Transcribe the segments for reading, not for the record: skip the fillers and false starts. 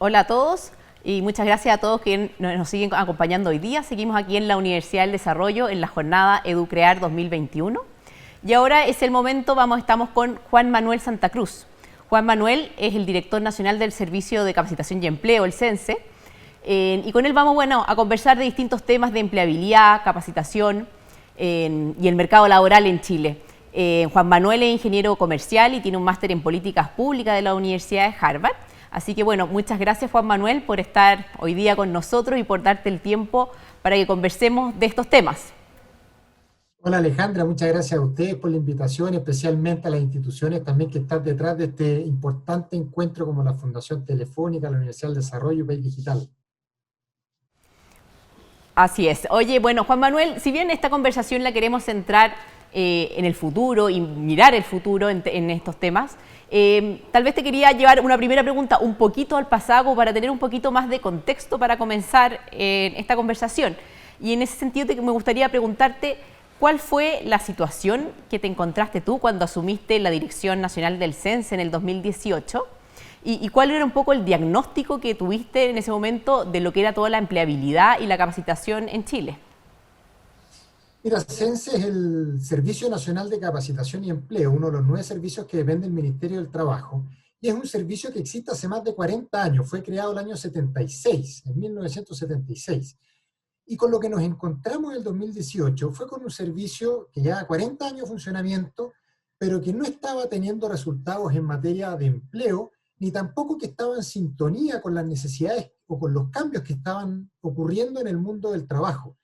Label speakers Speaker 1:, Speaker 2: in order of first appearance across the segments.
Speaker 1: Hola a todos y muchas gracias a todos que nos siguen acompañando hoy día. Seguimos aquí en la Universidad del Desarrollo en la jornada EduCrear 2021. Y ahora es el momento, estamos con Juan Manuel Santa Cruz. Juan Manuel es el director nacional del Servicio de Capacitación y Empleo, el CENSE, y con él vamos a conversar de distintos temas de empleabilidad, capacitación y el mercado laboral en Chile. Juan Manuel es ingeniero comercial y tiene un máster en políticas públicas de la Universidad de Harvard. Así que bueno, muchas gracias Juan Manuel por estar hoy día con nosotros y por darte el tiempo para que conversemos de estos temas.
Speaker 2: Hola Alejandra, muchas gracias a ustedes por la invitación, especialmente a las instituciones también que están detrás de este importante encuentro como la Fundación Telefónica, la Universidad del Desarrollo y País Digital.
Speaker 1: Así es. Oye, bueno, Juan Manuel, si bien esta conversación la queremos centrar en el futuro y mirar el futuro en estos temas, tal vez te quería llevar una primera pregunta un poquito al pasado para tener un poquito más de contexto para comenzar esta conversación. Y en ese sentido me gustaría preguntarte, ¿cuál fue la situación que te encontraste tú cuando asumiste la Dirección Nacional del CENSE en el 2018? ¿Y cuál era un poco el diagnóstico que tuviste en ese momento de lo que era toda la empleabilidad y la capacitación en Chile?
Speaker 2: Mira, CENSE es el Servicio Nacional de Capacitación y Empleo, uno de los 9 servicios que depende del Ministerio del Trabajo, y es un servicio que existe hace más de 40 años, fue creado el año 76, en 1976. Y con lo que nos encontramos en el 2018 fue con un servicio que lleva 40 años de funcionamiento, pero que no estaba teniendo resultados en materia de empleo, ni tampoco que estaba en sintonía con las necesidades o con los cambios que estaban ocurriendo en el mundo del trabajo.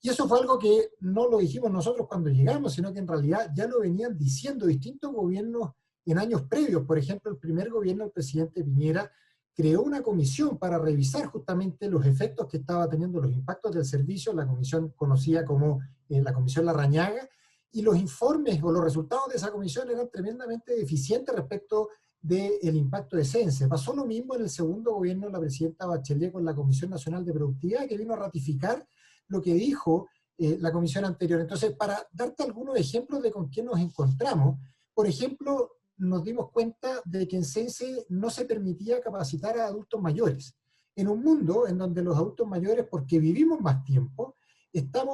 Speaker 2: Y eso fue algo que no lo dijimos nosotros cuando llegamos, sino que en realidad ya lo venían diciendo distintos gobiernos en años previos. Por ejemplo, el primer gobierno del presidente Piñera creó una comisión para revisar justamente los efectos que estaba teniendo los impactos del servicio, la comisión conocida como la Comisión Larrañaga, y los informes o los resultados de esa comisión eran tremendamente deficientes respecto del impacto de CENSE. Pasó lo mismo en el segundo gobierno de la presidenta Bachelet con la Comisión Nacional de Productividad, que vino a ratificar lo que dijo la comisión anterior. Entonces, para darte algunos ejemplos de con qué nos encontramos, por ejemplo, nos dimos cuenta de que en CENSE no se permitía capacitar a adultos mayores. En un mundo en donde los adultos mayores, porque vivimos más tiempo, están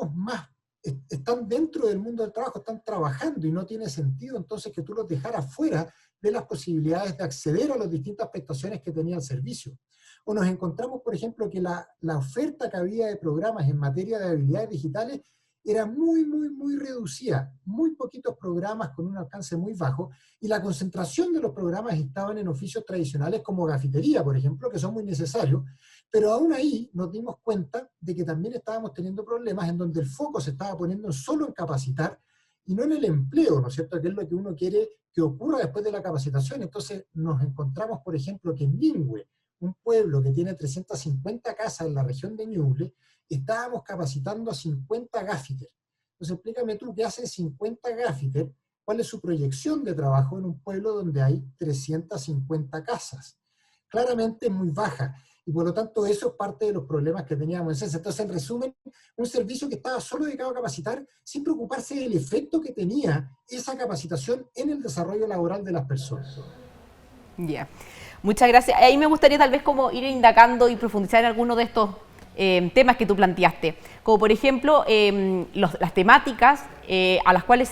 Speaker 2: dentro del mundo del trabajo, están trabajando y no tiene sentido entonces que tú los dejaras fuera de las posibilidades de acceder a las distintas prestaciones que tenía el servicio. O nos encontramos, por ejemplo, que la oferta que había de programas en materia de habilidades digitales era muy reducida, muy poquitos programas con un alcance muy bajo, y la concentración de los programas estaban en oficios tradicionales como gafitería, por ejemplo, que son muy necesarios, pero aún ahí nos dimos cuenta de que también estábamos teniendo problemas en donde el foco se estaba poniendo solo en capacitar y no en el empleo, ¿no es cierto?, que es lo que uno quiere que ocurra después de la capacitación. Entonces nos encontramos, por ejemplo, que en Ningüe, un pueblo que tiene 350 casas en la región de Ñuble, estábamos capacitando a 50 gaffiters. Entonces explícame tú qué hacen 50 gaffiters, cuál es su proyección de trabajo en un pueblo donde hay 350 casas. Claramente es muy baja, y por lo tanto eso es parte de los problemas que teníamos en CENSE. Entonces, en resumen, un servicio que estaba solo dedicado a capacitar sin preocuparse del efecto que tenía esa capacitación en el desarrollo laboral de las personas.
Speaker 1: Ya. Yeah. Muchas gracias. Ahí me gustaría tal vez como ir indagando y profundizar en algunos de estos temas que tú planteaste, como por ejemplo las temáticas a las cuales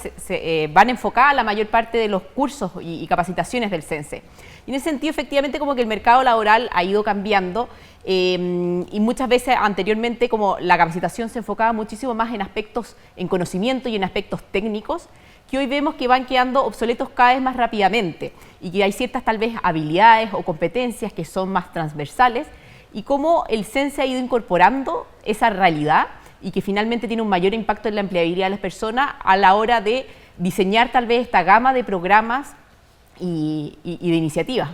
Speaker 1: van enfocadas la mayor parte de los cursos y capacitaciones del CENSE. Y en ese sentido, efectivamente, como que el mercado laboral ha ido cambiando y muchas veces anteriormente como la capacitación se enfocaba muchísimo más en aspectos, en conocimiento y en aspectos técnicos, que hoy vemos que van quedando obsoletos cada vez más rápidamente y que hay ciertas tal vez habilidades o competencias que son más transversales, y cómo el CENSE ha ido incorporando esa realidad y que finalmente tiene un mayor impacto en la empleabilidad de las personas a la hora de diseñar tal vez esta gama de programas y de iniciativas.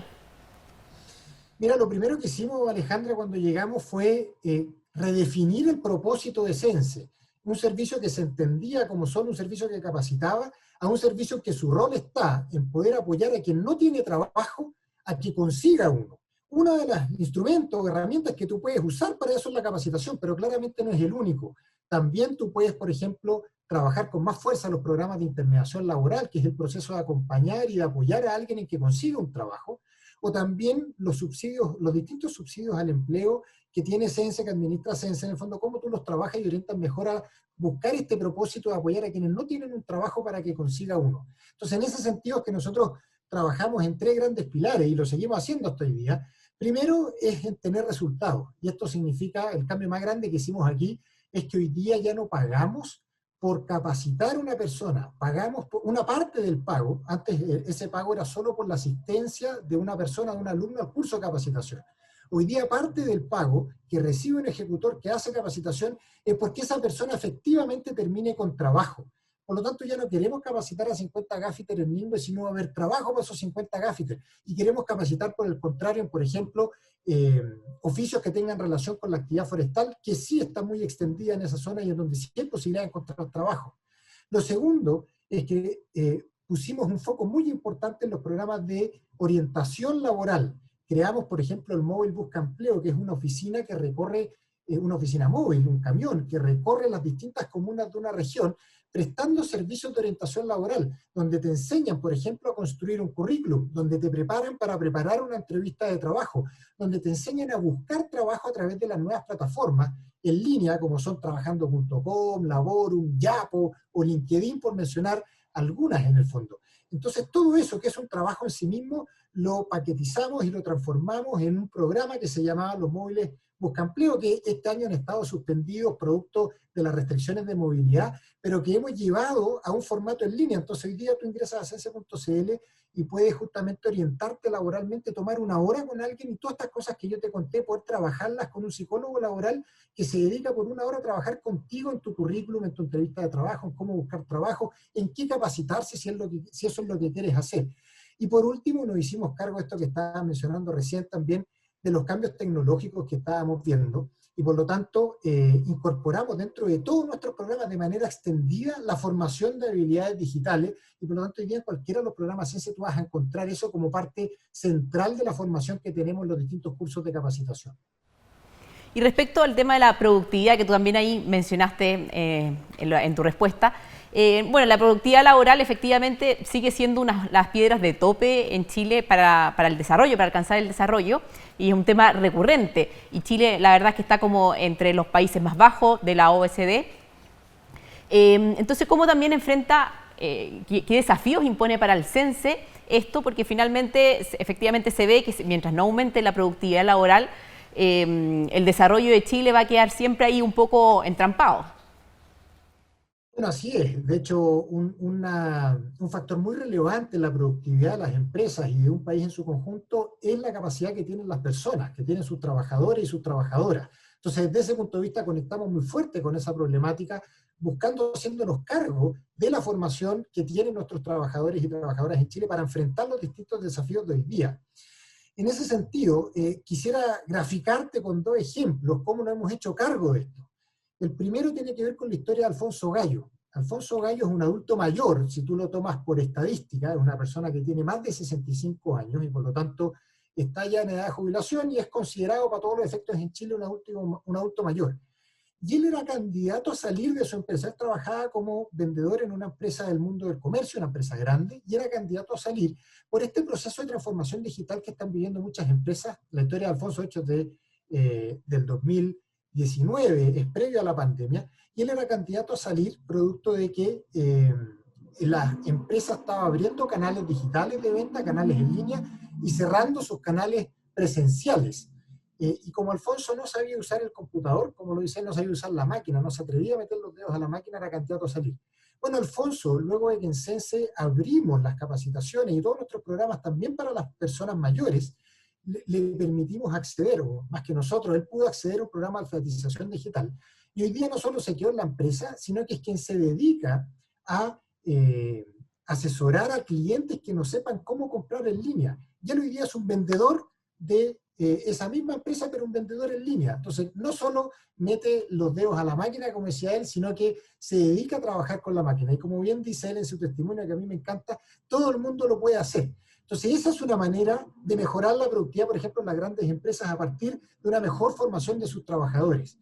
Speaker 2: Mira, lo primero que hicimos, Alejandra, cuando llegamos fue redefinir el propósito de CENSE. Un servicio que se entendía como solo un servicio que capacitaba, a un servicio que su rol está en poder apoyar a quien no tiene trabajo a que consiga uno. Uno de los instrumentos o herramientas que tú puedes usar para eso es la capacitación, pero claramente no es el único. También tú puedes, por ejemplo, trabajar con más fuerza los programas de intermediación laboral, que es el proceso de acompañar y de apoyar a alguien en que consiga un trabajo. o también los subsidios, los distintos subsidios al empleo que tiene Sense, que administra Sense, en el fondo, cómo tú los trabajas y orientas mejor a buscar este propósito de apoyar a quienes no tienen un trabajo para que consiga uno. Entonces, en ese sentido es que nosotros trabajamos en tres grandes pilares y lo seguimos haciendo hasta hoy día. Primero es en tener resultados, y esto significa, el cambio más grande que hicimos aquí, es que hoy día ya no pagamos por capacitar a una persona, pagamos por una parte del pago. Antes ese pago era solo por la asistencia de una persona, de un alumno al curso de capacitación. Hoy día parte del pago que recibe un ejecutor que hace capacitación es porque esa persona efectivamente termine con trabajo. Por lo tanto, ya no queremos capacitar a 50 gaffiters en Nimbe, sino va a haber trabajo para esos 50 gaffiters. Y queremos capacitar, por el contrario, por ejemplo, oficios que tengan relación con la actividad forestal, que sí está muy extendida en esa zona y en donde sí hay posibilidad de encontrar trabajo. Lo segundo es que pusimos un foco muy importante en los programas de orientación laboral. Creamos, por ejemplo, el Móvil Busca Empleo, que es una oficina que recorre, una oficina móvil, un camión, que recorre las distintas comunas de una región, prestando servicios de orientación laboral, donde te enseñan, por ejemplo, a construir un currículum, donde te preparan para preparar una entrevista de trabajo, donde te enseñan a buscar trabajo a través de las nuevas plataformas en línea, como son trabajando.com, Laborum, Yapo o LinkedIn, por mencionar algunas en el fondo. Entonces, todo eso que es un trabajo en sí mismo, lo paquetizamos y lo transformamos en un programa que se llamaba Los Móviles Busca Empleo, que este año han estado suspendidos producto de las restricciones de movilidad, pero que hemos llevado a un formato en línea. Entonces hoy día tú ingresas a sense.cl y puedes justamente orientarte laboralmente, tomar una hora con alguien y todas estas cosas que yo te conté, poder trabajarlas con un psicólogo laboral que se dedica por una hora a trabajar contigo en tu currículum, en tu entrevista de trabajo, en cómo buscar trabajo, en qué capacitarse si eso es lo que quieres hacer. Y por último nos hicimos cargo de esto que estaba mencionando recién también, de los cambios tecnológicos que estábamos viendo, y por lo tanto incorporamos dentro de todos nuestros programas de manera extendida la formación de habilidades digitales, y por lo tanto hoy día en cualquiera de los programas Sense tú vas a encontrar eso como parte central de la formación que tenemos en los distintos cursos de capacitación.
Speaker 1: Y respecto al tema de la productividad, que tú también ahí mencionaste en tu respuesta, bueno, la productividad laboral efectivamente sigue siendo una de las piedras de tope en Chile para el desarrollo, para alcanzar el desarrollo, y es un tema recurrente. Y Chile, la verdad es que está como entre los países más bajos de la OECD. Entonces, ¿cómo también enfrenta, qué desafíos impone para el Sense esto? Porque finalmente, efectivamente se ve que mientras no aumente la productividad laboral, el desarrollo de Chile va a quedar siempre ahí un poco entrampado.
Speaker 2: Bueno, así es. De hecho, un factor muy relevante en la productividad de las empresas y de un país en su conjunto es la capacidad que tienen las personas, que tienen sus trabajadores y sus trabajadoras. Entonces, desde ese punto de vista, conectamos muy fuerte con esa problemática, buscando, haciéndonos cargo de la formación que tienen nuestros trabajadores y trabajadoras en Chile para enfrentar los distintos desafíos de hoy día. En ese sentido, quisiera graficarte con dos ejemplos cómo nos hemos hecho cargo de esto. El primero tiene que ver con la historia de Alfonso Gallo. Alfonso Gallo es un adulto mayor, si tú lo tomas por estadística, es una persona que tiene más de 65 años y por lo tanto está ya en edad de jubilación y es considerado para todos los efectos en Chile un adulto mayor. Y él era candidato a salir de su empresa. Él trabajaba como vendedor en una empresa del mundo del comercio, una empresa grande, y era candidato a salir por este proceso de transformación digital que están viviendo muchas empresas. La historia de Alfonso, hecho del 2019, es previo a la pandemia, y él era candidato a salir producto de que la empresa estaba abriendo canales digitales de venta, canales en línea, y cerrando sus canales presenciales. Y como Alfonso no sabía usar el computador, como lo dice, no sabía usar la máquina, no se atrevía a meter los dedos a la máquina, era candidato a salir. Bueno, Alfonso, luego de que en Sense abrimos las capacitaciones y todos nuestros programas también para las personas mayores, le permitimos acceder, o más que nosotros, él pudo acceder a un programa de alfabetización digital. Y hoy día no solo se quedó en la empresa, sino que es quien se dedica a asesorar a clientes que no sepan cómo comprar en línea. Y él hoy día es un vendedor de esa misma empresa, pero un vendedor en línea. Entonces, no solo mete los dedos a la máquina, como decía él, sino que se dedica a trabajar con la máquina. Y como bien dice él en su testimonio, que a mí me encanta, todo el mundo lo puede hacer. Entonces, esa es una manera de mejorar la productividad, por ejemplo, en las grandes empresas a partir de una mejor formación de sus trabajadores.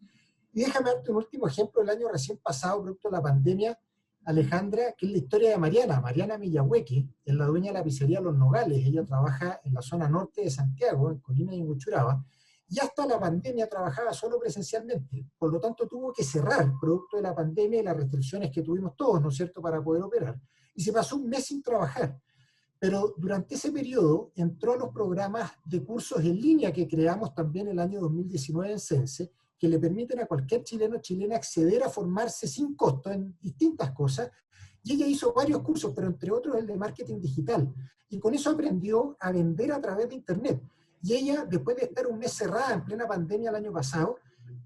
Speaker 2: Y déjame darte un último ejemplo. El año recién pasado, producto de la pandemia, Alejandra, que es la historia de Mariana. Mariana Millahuequi es la dueña de la pizzería Los Nogales. Ella trabaja en la zona norte de Santiago, en Colina y en Huechuraba, y hasta la pandemia trabajaba solo presencialmente. Por lo tanto, tuvo que cerrar producto de la pandemia y las restricciones que tuvimos todos, ¿no es cierto?, para poder operar. Y se pasó un mes sin trabajar. Pero durante ese periodo entró a los programas de cursos en línea que creamos también el año 2019 en Sense, que le permiten a cualquier chileno o chilena acceder a formarse sin costo en distintas cosas. Y ella hizo varios cursos, pero entre otros el de marketing digital. Y con eso aprendió a vender a través de Internet. Y ella, después de estar un mes cerrada en plena pandemia el año pasado,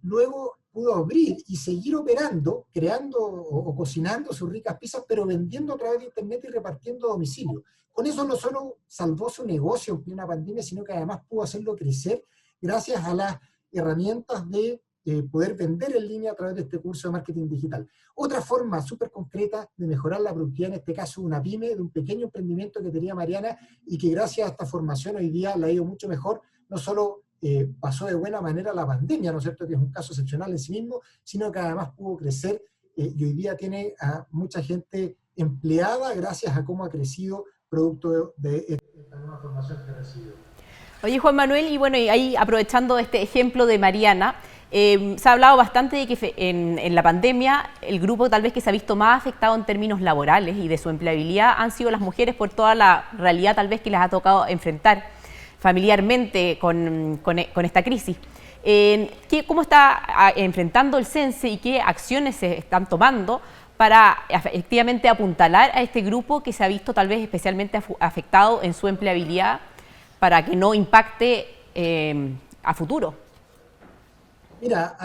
Speaker 2: luego pudo abrir y seguir operando, creando o cocinando sus ricas pizzas, pero vendiendo a través de Internet y repartiendo a domicilio. Con eso no solo salvó su negocio en plena pandemia, sino que además pudo hacerlo crecer gracias a las herramientas de poder vender en línea a través de este curso de marketing digital. Otra forma súper concreta de mejorar la productividad, en este caso una pyme, de un pequeño emprendimiento que tenía Mariana y que gracias a esta formación hoy día le ha ido mucho mejor, no solo pasó de buena manera la pandemia, ¿no es cierto?, que es un caso excepcional en sí mismo, sino que además pudo crecer y hoy día tiene a mucha gente empleada gracias a cómo ha crecido producto de esta nueva formación que ha recibido.
Speaker 1: Oye, Juan Manuel, y bueno, y ahí aprovechando este ejemplo de Mariana, se ha hablado bastante de que en la pandemia el grupo tal vez que se ha visto más afectado en términos laborales y de su empleabilidad han sido las mujeres por toda la realidad tal vez que les ha tocado enfrentar familiarmente con esta crisis. ¿Cómo está enfrentando el Sense y qué acciones se están tomando para efectivamente apuntalar a este grupo que se ha visto tal vez especialmente afectado en su empleabilidad para que no impacte a futuro?
Speaker 2: Mira,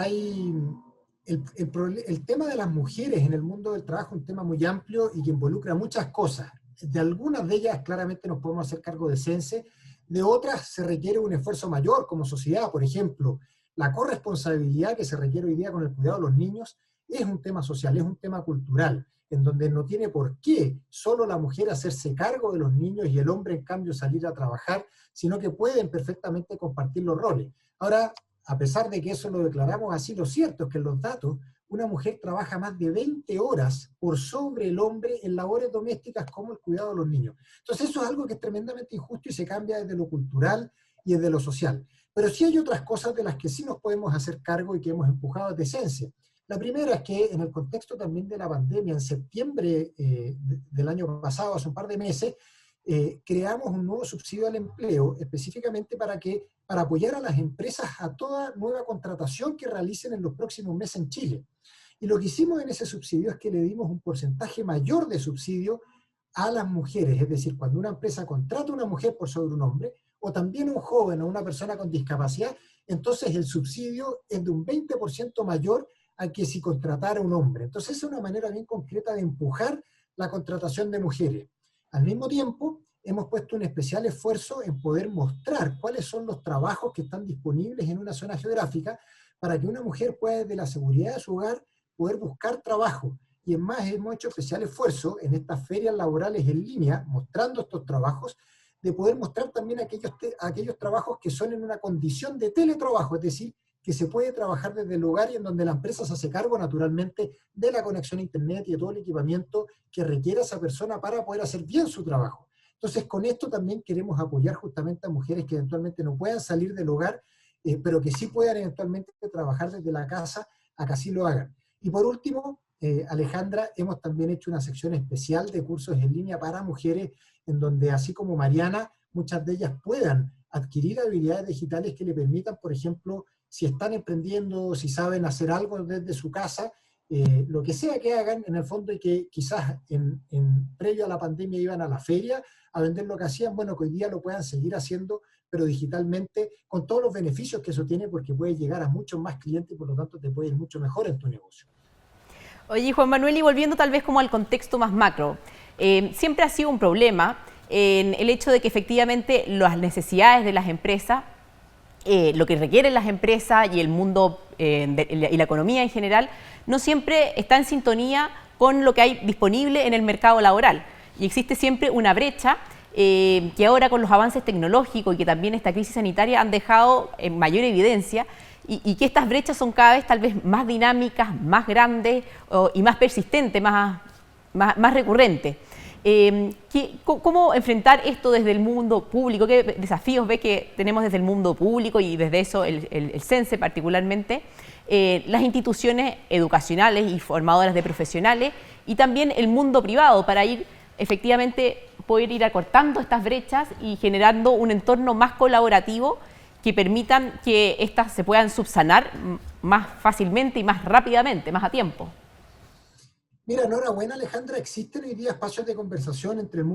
Speaker 2: el tema de las mujeres en el mundo del trabajo es un tema muy amplio y que involucra muchas cosas. De algunas de ellas claramente nos podemos hacer cargo de Sense, de otras se requiere un esfuerzo mayor como sociedad. Por ejemplo, la corresponsabilidad que se requiere hoy día con el cuidado de los niños es un tema social, es un tema cultural, en donde no tiene por qué solo la mujer hacerse cargo de los niños y el hombre en cambio salir a trabajar, sino que pueden perfectamente compartir los roles. Ahora, a pesar de que eso lo declaramos así, lo cierto es que en los datos una mujer trabaja más de 20 horas por sobre el hombre en labores domésticas como el cuidado de los niños. Entonces eso es algo que es tremendamente injusto y se cambia desde lo cultural y desde lo social. Pero sí hay otras cosas de las que sí nos podemos hacer cargo y que hemos empujado desde Sense. La primera es que en el contexto también de la pandemia, en septiembre del año pasado, hace un par de meses, creamos un nuevo subsidio al empleo específicamente para apoyar a las empresas a toda nueva contratación que realicen en los próximos meses en Chile. Y lo que hicimos en ese subsidio es que le dimos un porcentaje mayor de subsidio a las mujeres, es decir, cuando una empresa contrata a una mujer por sobre un hombre, o también un joven o una persona con discapacidad, entonces el subsidio es de un 20% mayor a que si contratara a un hombre. Entonces es una manera bien concreta de empujar la contratación de mujeres. Al mismo tiempo, hemos puesto un especial esfuerzo en poder mostrar cuáles son los trabajos que están disponibles en una zona geográfica para que una mujer pueda, desde la seguridad de su hogar, poder buscar trabajo. Y es más, hemos hecho especial esfuerzo en estas ferias laborales en línea, mostrando estos trabajos, de poder mostrar también aquellos trabajos que son en una condición de teletrabajo, es decir, que se puede trabajar desde el hogar y en donde la empresa se hace cargo naturalmente de la conexión a internet y de todo el equipamiento que requiera esa persona para poder hacer bien su trabajo. Entonces, con esto también queremos apoyar justamente a mujeres que eventualmente no puedan salir del hogar, pero que sí puedan eventualmente trabajar desde la casa, a que así lo hagan. Y por último, Alejandra, hemos también hecho una sección especial de cursos en línea para mujeres, en donde así como Mariana, muchas de ellas puedan adquirir habilidades digitales que le permitan, por ejemplo, si están emprendiendo, si saben hacer algo desde su casa, lo que sea que hagan, en el fondo, y que quizás previo a la pandemia iban a la feria a vender lo que hacían, bueno, que hoy día lo puedan seguir haciendo, pero digitalmente, con todos los beneficios que eso tiene, porque puedes llegar a muchos más clientes y por lo tanto te puede ir mucho mejor en tu negocio.
Speaker 1: Oye, Juan Manuel, y volviendo tal vez como al contexto más macro, siempre ha sido un problema en el hecho de que efectivamente las necesidades de las empresas, lo que requieren las empresas y el mundo y la economía en general, no siempre está en sintonía con lo que hay disponible en el mercado laboral. Y existe siempre una brecha que ahora con los avances tecnológicos y que también esta crisis sanitaria han dejado en mayor evidencia y que estas brechas son cada vez tal vez más dinámicas, más grandes y más persistentes, más recurrente. ¿Cómo enfrentar esto desde el mundo público? ¿Qué desafíos ve que tenemos desde el mundo público y desde eso el CENSE particularmente? Las instituciones educacionales y formadoras de profesionales y también el mundo privado para ir efectivamente poder ir acortando estas brechas y generando un entorno más colaborativo que permitan que éstas se puedan subsanar más fácilmente y más rápidamente, más a tiempo.
Speaker 2: Mira, enhorabuena Alejandra, existen hoy día espacios de conversación entre el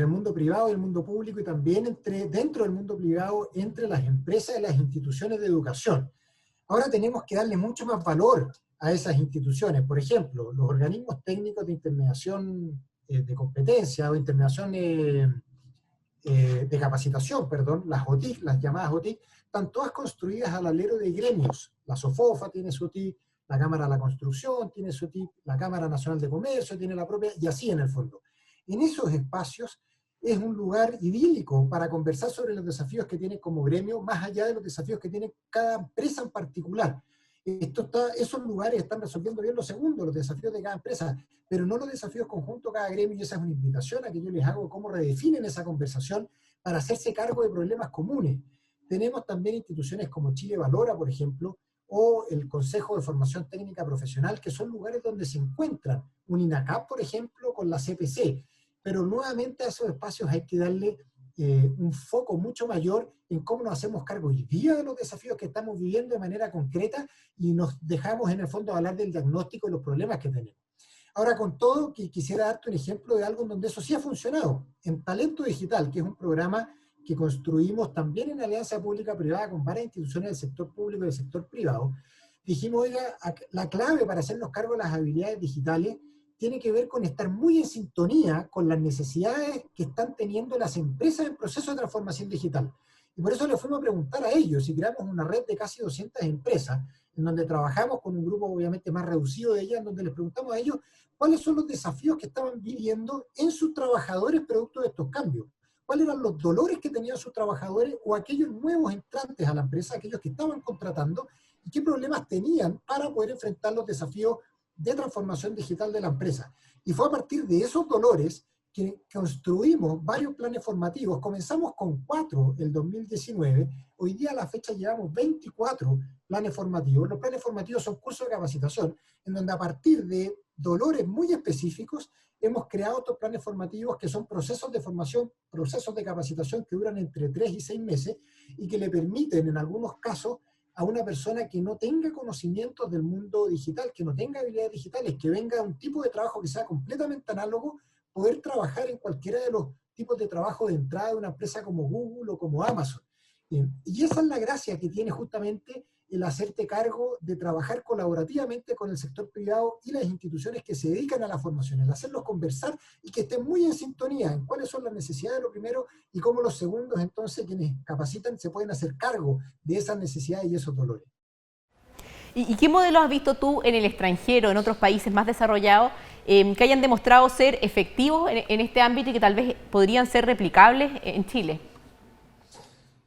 Speaker 2: mundo privado y el mundo público y también dentro del mundo privado entre las empresas y las instituciones de educación. Ahora tenemos que darle mucho más valor a esas instituciones. Por ejemplo, los organismos técnicos de intermediación de competencia o intermediación de capacitación, perdón, las OTIC, las llamadas OTIC, están todas construidas al alero de gremios. La SOFOFA tiene su OTIC, la Cámara de la Construcción tiene su OTIC, la Cámara Nacional de Comercio tiene la propia, y así en el fondo. En esos espacios es un lugar idílico para conversar sobre los desafíos que tiene como gremio, más allá de los desafíos que tiene cada empresa en particular. Esos lugares están resolviendo bien los segundos, los desafíos de cada empresa, pero no los desafíos conjuntos de cada gremio, y esa es una invitación a que yo les hago cómo redefinen esa conversación para hacerse cargo de problemas comunes. Tenemos también instituciones como Chile Valora, por ejemplo, o el Consejo de Formación Técnica Profesional, que son lugares donde se encuentran un INACAP, por ejemplo, con la CPC, pero nuevamente a esos espacios hay que darle un foco mucho mayor en cómo nos hacemos cargo hoy día de los desafíos que estamos viviendo de manera concreta y nos dejamos en el fondo hablar del diagnóstico y los problemas que tenemos. Ahora, con todo, quisiera darte un ejemplo de algo en donde eso sí ha funcionado. En Talento Digital, que es un programa que construimos también en alianza pública-privada con varias instituciones del sector público y del sector privado, dijimos, oiga, la clave para hacernos cargo de las habilidades digitales tiene que ver con estar muy en sintonía con las necesidades que están teniendo las empresas en proceso de transformación digital. Y por eso le fuimos a preguntar a ellos y creamos una red de casi 200 empresas, en donde trabajamos con un grupo obviamente más reducido de ellas, en donde les preguntamos a ellos cuáles son los desafíos que estaban viviendo en sus trabajadores producto de estos cambios. ¿Cuáles eran los dolores que tenían sus trabajadores o aquellos nuevos entrantes a la empresa, aquellos que estaban contratando, y qué problemas tenían para poder enfrentar los desafíos de transformación digital de la empresa? Y fue a partir de esos dolores que construimos varios planes formativos. Comenzamos con 4 el 2019, hoy día a la fecha llevamos 24 planes formativos. Los planes formativos son cursos de capacitación, en donde a partir de dolores muy específicos hemos creado estos planes formativos que son procesos de formación, procesos de capacitación que duran entre 3 y 6 meses y que le permiten en algunos casos a una persona que no tenga conocimientos del mundo digital, que no tenga habilidades digitales, que venga a un tipo de trabajo que sea completamente análogo, poder trabajar en cualquiera de los tipos de trabajo de entrada de una empresa como Google o como Amazon. Y esa es la gracia que tiene justamente el hacerte cargo de trabajar colaborativamente con el sector privado y las instituciones que se dedican a la formación, el hacerlos conversar y que estén muy en sintonía en cuáles son las necesidades de lo primero y cómo los segundos, entonces, quienes capacitan se pueden hacer cargo de esas necesidades y esos dolores.
Speaker 1: ¿Y qué modelos has visto tú en el extranjero, en otros países más desarrollados, que hayan demostrado ser efectivos en este ámbito y que tal vez podrían ser replicables en Chile?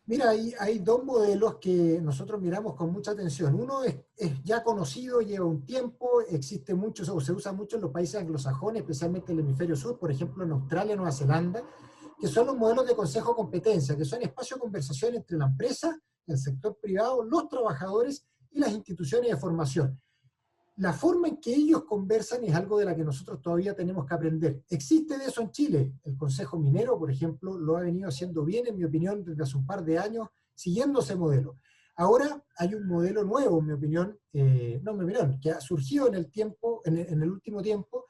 Speaker 2: Mira, hay dos modelos que nosotros miramos con mucha atención. Uno es ya conocido, lleva un tiempo, existe mucho, o se usa mucho en los países anglosajones, especialmente en el hemisferio sur, por ejemplo en Australia, Nueva Zelanda, que son los modelos de consejo competencia, que son espacios de conversación entre la empresa, el sector privado, los trabajadores y las instituciones de formación. La forma en que ellos conversan es algo de la que nosotros todavía tenemos que aprender. ¿Existe de eso en Chile? El Consejo Minero, por ejemplo, lo ha venido haciendo bien, en mi opinión, desde hace un par de años, siguiendo ese modelo. Ahora hay un modelo nuevo, en mi opinión, que ha surgido en el tiempo, en el último tiempo,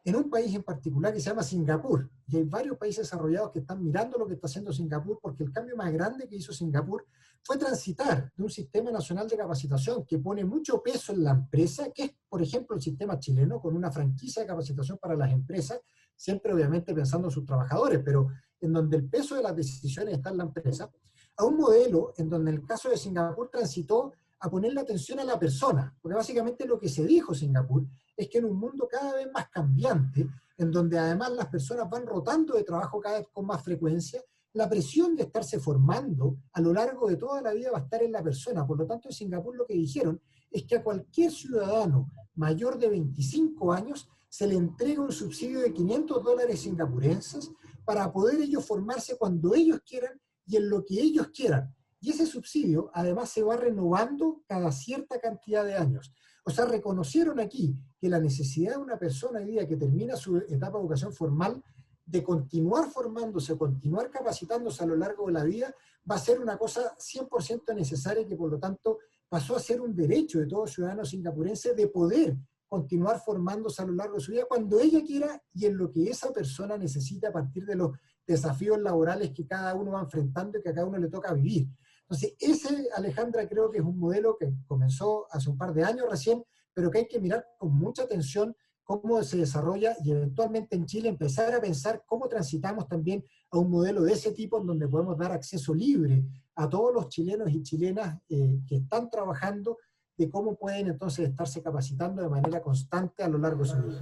Speaker 2: en un país en particular que se llama Singapur. Y hay varios países desarrollados que están mirando lo que está haciendo Singapur, porque el cambio más grande que hizo Singapur fue transitar de un sistema nacional de capacitación que pone mucho peso en la empresa, que es, por ejemplo, el sistema chileno, con una franquicia de capacitación para las empresas, siempre obviamente pensando en sus trabajadores, pero en donde el peso de las decisiones está en la empresa, a un modelo en donde en el caso de Singapur transitó a ponerle atención a la persona, porque básicamente lo que se dijo en Singapur es que en un mundo cada vez más cambiante, en donde además las personas van rotando de trabajo cada vez con más frecuencia, la presión de estarse formando a lo largo de toda la vida va a estar en la persona. Por lo tanto, en Singapur lo que dijeron es que a cualquier ciudadano mayor de 25 años se le entrega un subsidio de $500 singapurenses para poder ellos formarse cuando ellos quieran y en lo que ellos quieran. Y ese subsidio además se va renovando cada cierta cantidad de años. O sea, reconocieron aquí que la necesidad de una persona hoy día que termina su etapa de educación formal de continuar formándose, continuar capacitándose a lo largo de la vida, va a ser una cosa 100% necesaria y que por lo tanto pasó a ser un derecho de todo ciudadano singapurense de poder continuar formándose a lo largo de su vida cuando ella quiera y en lo que esa persona necesita a partir de los desafíos laborales que cada uno va enfrentando y que a cada uno le toca vivir. Entonces, ese, Alejandra, creo que es un modelo que comenzó hace un par de años recién, pero que hay que mirar con mucha atención cómo se desarrolla y eventualmente en Chile empezar a pensar cómo transitamos también a un modelo de ese tipo en donde podemos dar acceso libre a todos los chilenos y chilenas que están trabajando, de cómo pueden entonces estarse capacitando de manera constante a lo largo de su vida.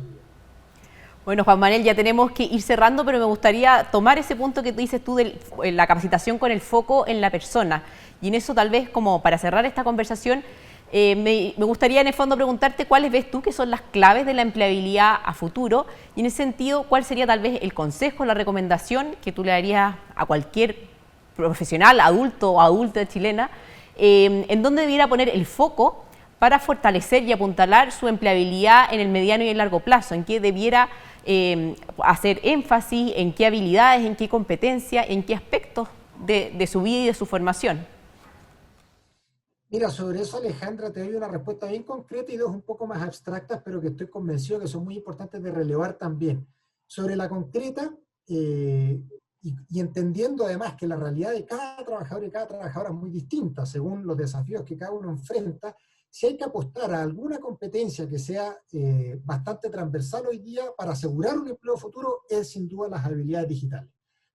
Speaker 1: Bueno, Juan Manuel, ya tenemos que ir cerrando, pero me gustaría tomar ese punto que dices tú de la capacitación con el foco en la persona. Y en eso tal vez, como para cerrar esta conversación, me gustaría en el fondo preguntarte cuáles ves tú que son las claves de la empleabilidad a futuro y en ese sentido, cuál sería tal vez el consejo, la recomendación que tú le darías a cualquier profesional, adulto o adulta chilena, en dónde debiera poner el foco para fortalecer y apuntalar su empleabilidad en el mediano y el largo plazo, en qué debiera hacer énfasis, en qué habilidades, en qué competencias, en qué aspectos de su vida y de su formación.
Speaker 2: Mira, sobre eso, Alejandra, te doy una respuesta bien concreta y dos un poco más abstractas, pero que estoy convencido que son muy importantes de relevar también. Sobre la concreta, y entendiendo además que la realidad de cada trabajador y cada trabajadora es muy distinta según los desafíos que cada uno enfrenta, si hay que apostar a alguna competencia que sea bastante transversal hoy día para asegurar un empleo futuro, es sin duda las habilidades digitales.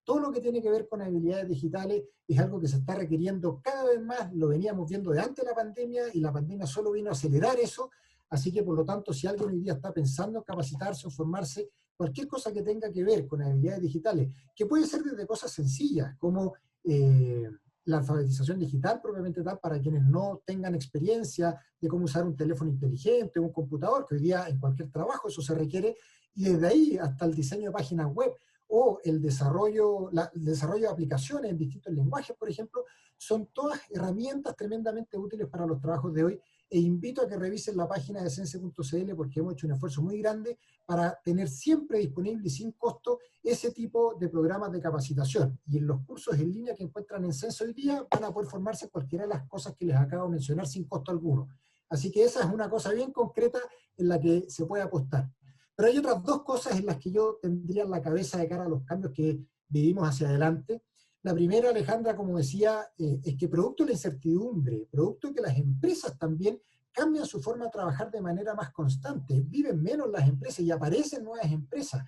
Speaker 2: Todo lo que tiene que ver con habilidades digitales es algo que se está requiriendo cada vez más, lo veníamos viendo de antes de la pandemia y la pandemia solo vino a acelerar eso, así que por lo tanto si alguien hoy día está pensando en capacitarse o formarse, cualquier cosa que tenga que ver con habilidades digitales, que puede ser desde cosas sencillas como la alfabetización digital propiamente tal para quienes no tengan experiencia de cómo usar un teléfono inteligente, un computador, que hoy día en cualquier trabajo eso se requiere, y desde ahí hasta el diseño de páginas web o el desarrollo de aplicaciones en distintos lenguajes, por ejemplo, son todas herramientas tremendamente útiles para los trabajos de hoy, e invito a que revisen la página de Sense.cl porque hemos hecho un esfuerzo muy grande para tener siempre disponible y sin costo ese tipo de programas de capacitación. Y en los cursos en línea que encuentran en Sense hoy día van a poder formarse en cualquiera de las cosas que les acabo de mencionar sin costo alguno. Así que esa es una cosa bien concreta en la que se puede apostar. Pero hay otras dos cosas en las que yo tendría en la cabeza de cara a los cambios que vivimos hacia adelante. La primera, Alejandra, como decía, es que producto de la incertidumbre, producto de que las empresas también cambian su forma de trabajar de manera más constante, viven menos las empresas y aparecen nuevas empresas.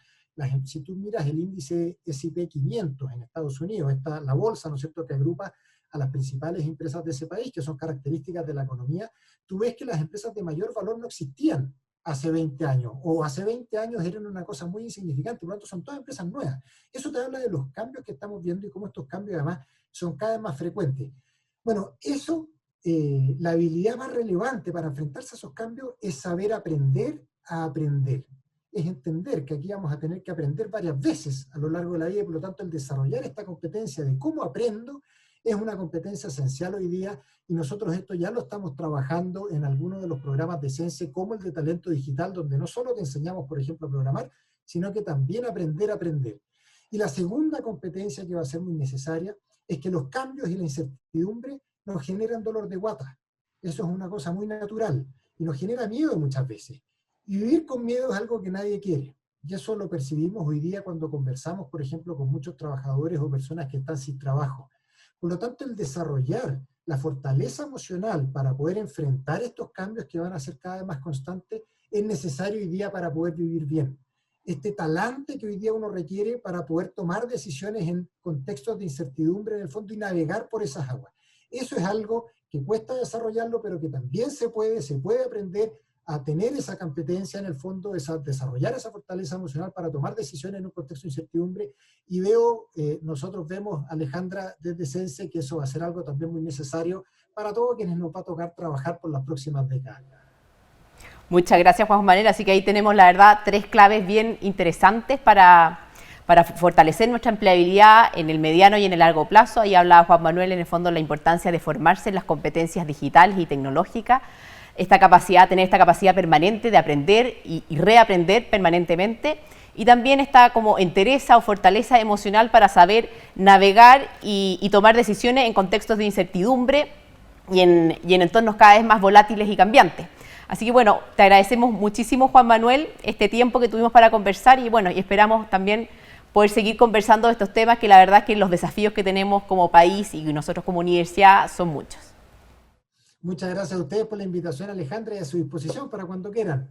Speaker 2: Si tú miras el índice S&P 500 en Estados Unidos, la bolsa, ¿no es cierto?, que agrupa a las principales empresas de ese país, que son características de la economía, tú ves que las empresas de mayor valor no existían hace 20 años, o hace 20 años eran una cosa muy insignificante, por lo tanto son todas empresas nuevas. Eso te habla de los cambios que estamos viendo y cómo estos cambios además son cada vez más frecuentes. Bueno, eso, la habilidad más relevante para enfrentarse a esos cambios es saber aprender a aprender. Es entender que aquí vamos a tener que aprender varias veces a lo largo de la vida y por lo tanto el desarrollar esta competencia de cómo aprendo es una competencia esencial hoy día y nosotros esto ya lo estamos trabajando en algunos de los programas de Sense como el de talento digital, donde no solo te enseñamos, por ejemplo, a programar, sino que también aprender a aprender. Y la segunda competencia que va a ser muy necesaria es que los cambios y la incertidumbre nos generan dolor de guata. Eso es una cosa muy natural y nos genera miedo muchas veces. Y vivir con miedo es algo que nadie quiere. Y eso lo percibimos hoy día cuando conversamos, por ejemplo, con muchos trabajadores o personas que están sin trabajo. Por lo tanto, el desarrollar la fortaleza emocional para poder enfrentar estos cambios que van a ser cada vez más constantes es necesario hoy día para poder vivir bien. Este talante que hoy día uno requiere para poder tomar decisiones en contextos de incertidumbre en el fondo y navegar por esas aguas. Eso es algo que cuesta desarrollarlo, pero que también se puede aprender a tener esa competencia en el fondo, desarrollar esa fortaleza emocional para tomar decisiones en un contexto de incertidumbre. Y nosotros vemos, Alejandra, desde Sense, que eso va a ser algo también muy necesario para todos quienes nos va a tocar trabajar por las próximas décadas.
Speaker 1: Muchas gracias, Juan Manuel. Así que ahí tenemos, la verdad, 3 claves bien interesantes para fortalecer nuestra empleabilidad en el mediano y en el largo plazo. Ahí hablaba Juan Manuel, en el fondo, la importancia de formarse en las competencias digitales y tecnológicas, tener esta capacidad permanente de aprender y reaprender permanentemente, y también esta como entereza o fortaleza emocional para saber navegar y tomar decisiones en contextos de incertidumbre y en entornos cada vez más volátiles y cambiantes. Así que bueno, te agradecemos muchísimo, Juan Manuel, este tiempo que tuvimos para conversar, y bueno, y esperamos también poder seguir conversando de estos temas, que la verdad es que los desafíos que tenemos como país y nosotros como universidad son muchos.
Speaker 2: Muchas gracias a ustedes por la invitación, Alejandra, y a su disposición para cuando quieran.